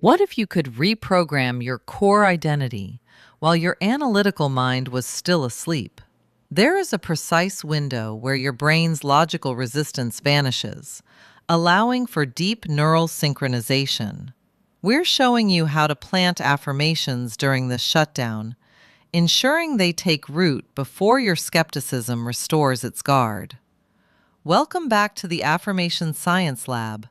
What if you could reprogram your core identity while your analytical mind was still asleep? There is a precise window where your brain's logical resistance vanishes, allowing for deep neural synchronization. We're showing you how to plant affirmations during this shutdown, ensuring they take root before your skepticism restores its guard. Welcome back to the Affirmation Science Lab,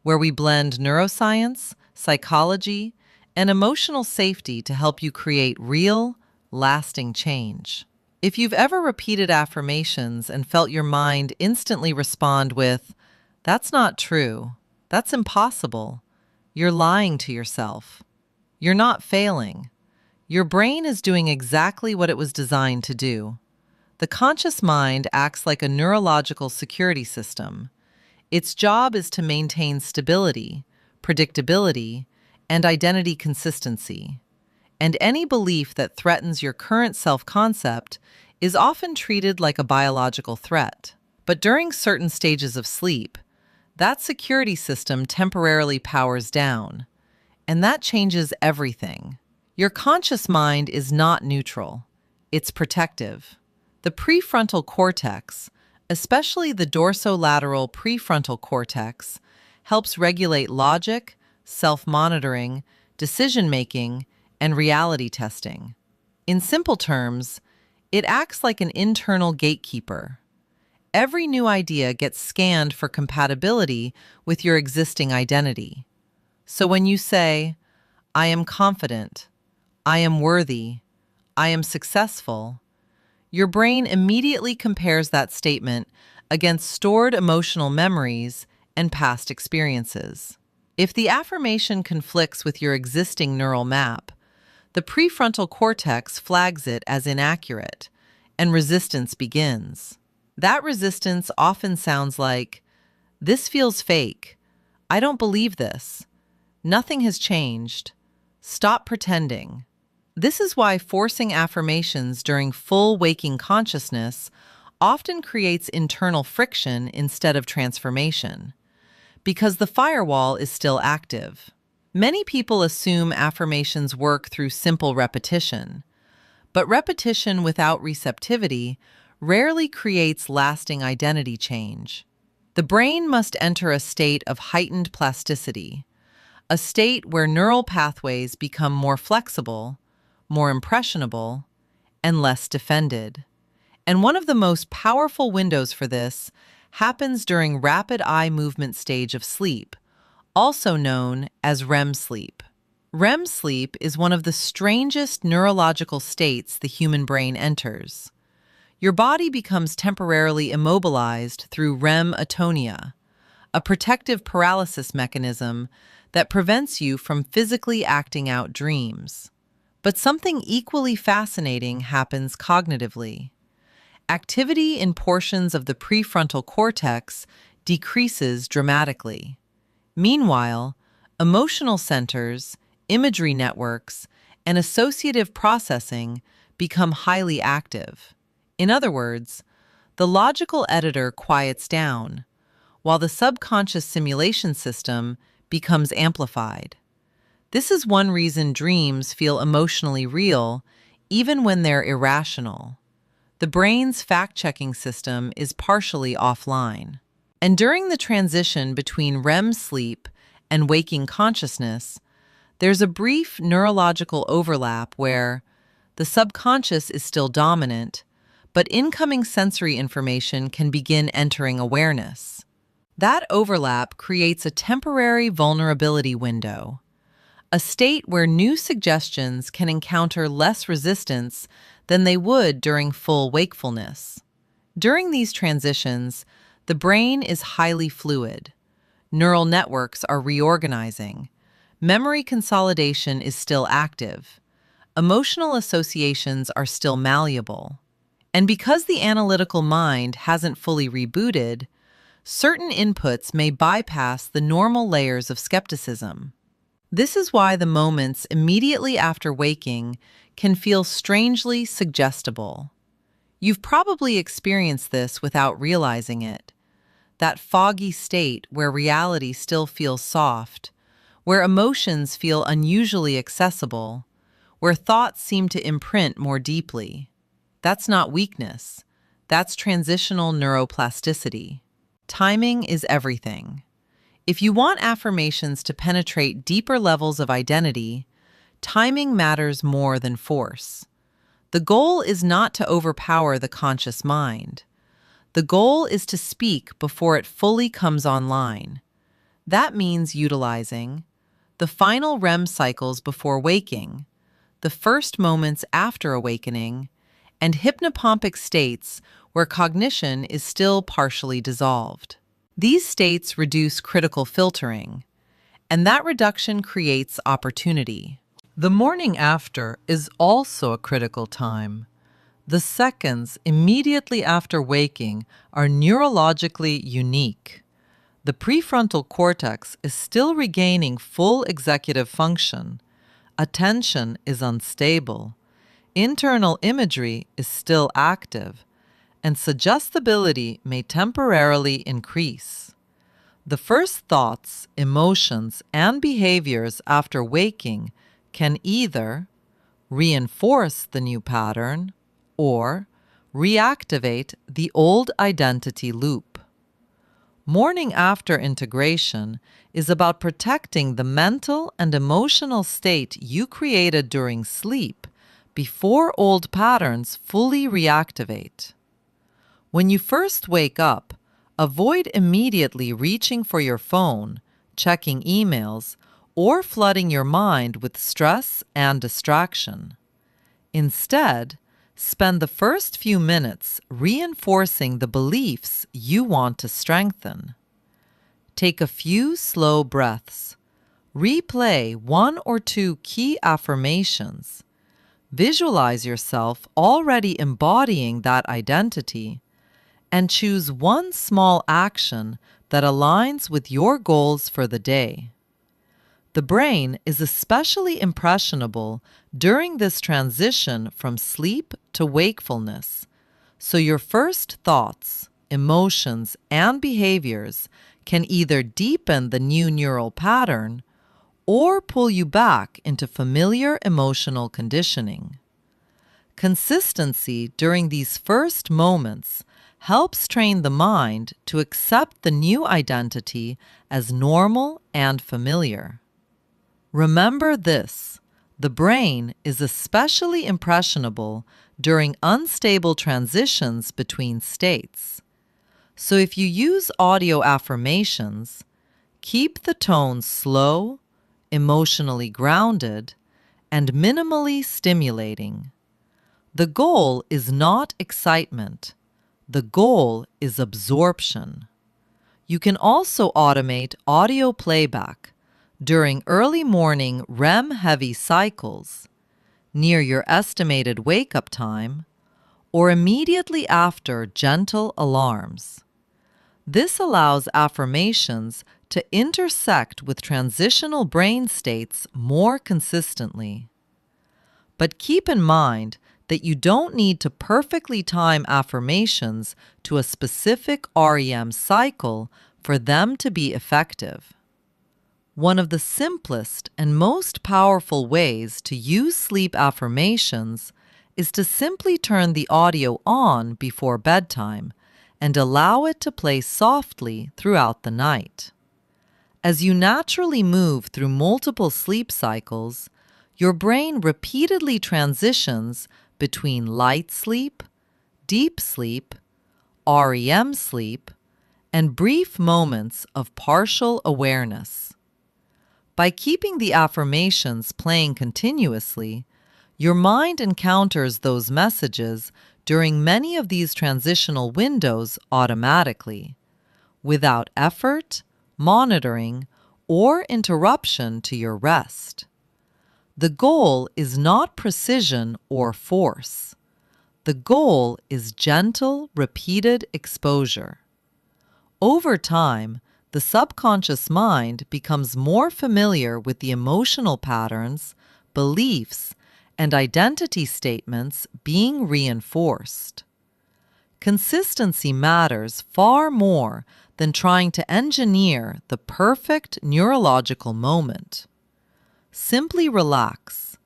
where we blend neuroscience, psychology, and emotional safety to help you create real, lasting change. If you've ever repeated affirmations and felt your mind instantly respond with, "That's not true, that's impossible," you're lying to yourself. You're not failing. Your brain is doing exactly what it was designed to do. The conscious mind acts like a neurological security system. Its job is to maintain stability, predictability, and identity consistency. And any belief that threatens your current self-concept is often treated like a biological threat. But during certain stages of sleep, that security system temporarily powers down, and that changes everything. Your conscious mind is not neutral. It's protective. The prefrontal cortex, especially the dorsolateral prefrontal cortex, helps regulate logic, self-monitoring, decision-making, and reality testing. In simple terms, it acts like an internal gatekeeper. Every new idea gets scanned for compatibility with your existing identity. So when you say, "I am confident," "I am worthy," "I am successful," your brain immediately compares that statement against stored emotional memories and past experiences. If the affirmation conflicts with your existing neural map, the prefrontal cortex flags it as inaccurate, and resistance begins. That resistance often sounds like, "This feels fake. I don't believe this. Nothing has changed. Stop pretending." This is why forcing affirmations during full waking consciousness often creates internal friction instead of transformation, because the firewall is still active. Many people assume affirmations work through simple repetition, but repetition without receptivity rarely creates lasting identity change. The brain must enter a state of heightened plasticity, a state where neural pathways become more flexible, more impressionable, and less defended. And one of the most powerful windows for this happens during rapid eye movement stage of sleep, also known as REM sleep. REM sleep is one of the strangest neurological states the human brain enters. Your body becomes temporarily immobilized through REM atonia, a protective paralysis mechanism that prevents you from physically acting out dreams. But something equally fascinating happens cognitively. Activity in portions of the prefrontal cortex decreases dramatically. Meanwhile, emotional centers, imagery networks, and associative processing become highly active. In other words, the logical editor quiets down, while the subconscious simulation system becomes amplified. This is one reason dreams feel emotionally real, even when they're irrational. The brain's fact-checking system is partially offline. And during the transition between REM sleep and waking consciousness, there's a brief neurological overlap where the subconscious is still dominant, but incoming sensory information can begin entering awareness. That overlap creates a temporary vulnerability window, a state where new suggestions can encounter less resistance than they would during full wakefulness. During these transitions, the brain is highly fluid. Neural networks are reorganizing. Memory consolidation is still active. Emotional associations are still malleable. And because the analytical mind hasn't fully rebooted, certain inputs may bypass the normal layers of skepticism. This is why the moments immediately after waking can feel strangely suggestible. You've probably experienced this without realizing it. That foggy state where reality still feels soft, where emotions feel unusually accessible, where thoughts seem to imprint more deeply. That's not weakness. That's transitional neuroplasticity. Timing is everything. If you want affirmations to penetrate deeper levels of identity, timing matters more than force. The goal is not to overpower the conscious mind. The goal is to speak before it fully comes online. That means utilizing the final REM cycles before waking, the first moments after awakening, and hypnopompic states where cognition is still partially dissolved. These states reduce critical filtering, and that reduction creates opportunity. The morning after is also a critical time. The seconds immediately after waking are neurologically unique. The prefrontal cortex is still regaining full executive function. Attention is unstable. Internal imagery is still active, and suggestibility may temporarily increase. The first thoughts, emotions, and behaviors after waking can either reinforce the new pattern or reactivate the old identity loop. Morning after integration is about protecting the mental and emotional state you created during sleep before old patterns fully reactivate. When you first wake up, avoid immediately reaching for your phone, checking emails, or flooding your mind with stress and distraction. Instead, spend the first few minutes reinforcing the beliefs you want to strengthen. Take a few slow breaths. Replay one or two key affirmations. Visualize yourself already embodying that identity, and choose one small action that aligns with your goals for the day. The brain is especially impressionable during this transition from sleep to wakefulness, so your first thoughts, emotions, and behaviors can either deepen the new neural pattern or pull you back into familiar emotional conditioning. Consistency during these first moments helps train the mind to accept the new identity as normal and familiar. Remember this: the brain is especially impressionable during unstable transitions between states. So if you use audio affirmations, keep the tone slow, emotionally grounded, and minimally stimulating. The goal is not excitement. The goal is absorption. You can also automate audio playback during early morning REM-heavy cycles, near your estimated wake-up time, or immediately after gentle alarms. This allows affirmations to intersect with transitional brain states more consistently. But keep in mind that you don't need to perfectly time affirmations to a specific REM cycle for them to be effective. One of the simplest and most powerful ways to use sleep affirmations is to simply turn the audio on before bedtime and allow it to play softly throughout the night. As you naturally move through multiple sleep cycles, your brain repeatedly transitions between light sleep, deep sleep, REM sleep, and brief moments of partial awareness. By keeping the affirmations playing continuously, your mind encounters those messages during many of these transitional windows automatically, without effort, monitoring, or interruption to your rest. The goal is not precision or force. The goal is gentle, repeated exposure. Over time, the subconscious mind becomes more familiar with the emotional patterns, beliefs, and identity statements being reinforced. Consistency matters far more than trying to engineer the perfect neurological moment. Simply relax,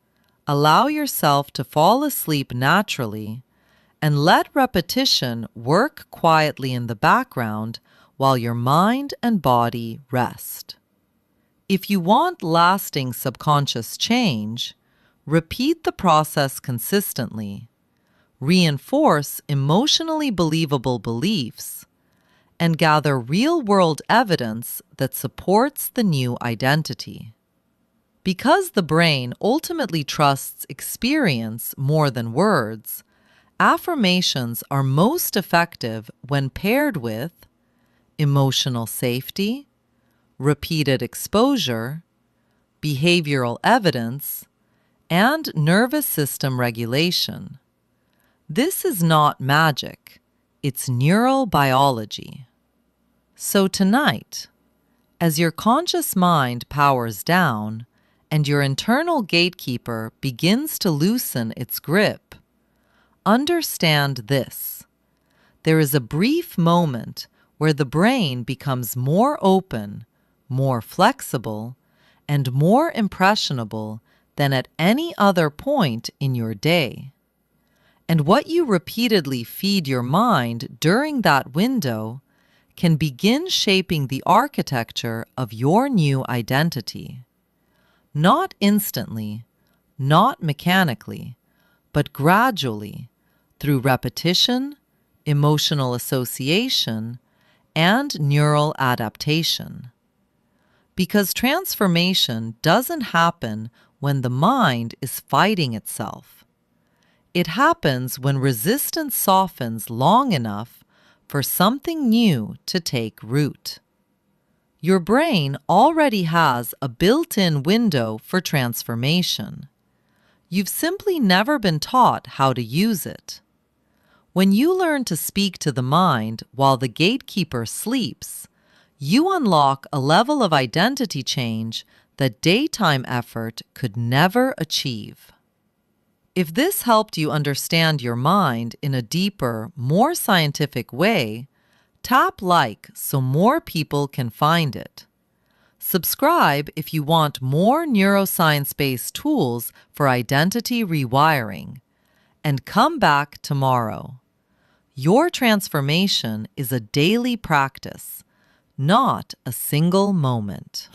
allow yourself to fall asleep naturally, and let repetition work quietly in the background while your mind and body rest. If you want lasting subconscious change, repeat the process consistently, reinforce emotionally believable beliefs, and gather real-world evidence that supports the new identity. Because the brain ultimately trusts experience more than words, affirmations are most effective when paired with emotional safety, repeated exposure, behavioral evidence, and nervous system regulation. This is not magic, it's neurobiology. So tonight, as your conscious mind powers down and your internal gatekeeper begins to loosen its grip, understand this. There is a brief moment where the brain becomes more open, more flexible, and more impressionable than at any other point in your day. And what you repeatedly feed your mind during that window can begin shaping the architecture of your new identity. Not instantly, not mechanically, but gradually, through repetition, emotional association, and neural adaptation. Because transformation doesn't happen when the mind is fighting itself. It happens when resistance softens long enough for something new to take root. Your brain already has a built-in window for transformation. You've simply never been taught how to use it. When you learn to speak to the mind while the gatekeeper sleeps, you unlock a level of identity change that daytime effort could never achieve. If this helped you understand your mind in a deeper, more scientific way, tap like so more people can find it. Subscribe if you want more neuroscience-based tools for identity rewiring. And come back tomorrow. Your transformation is a daily practice, not a single moment.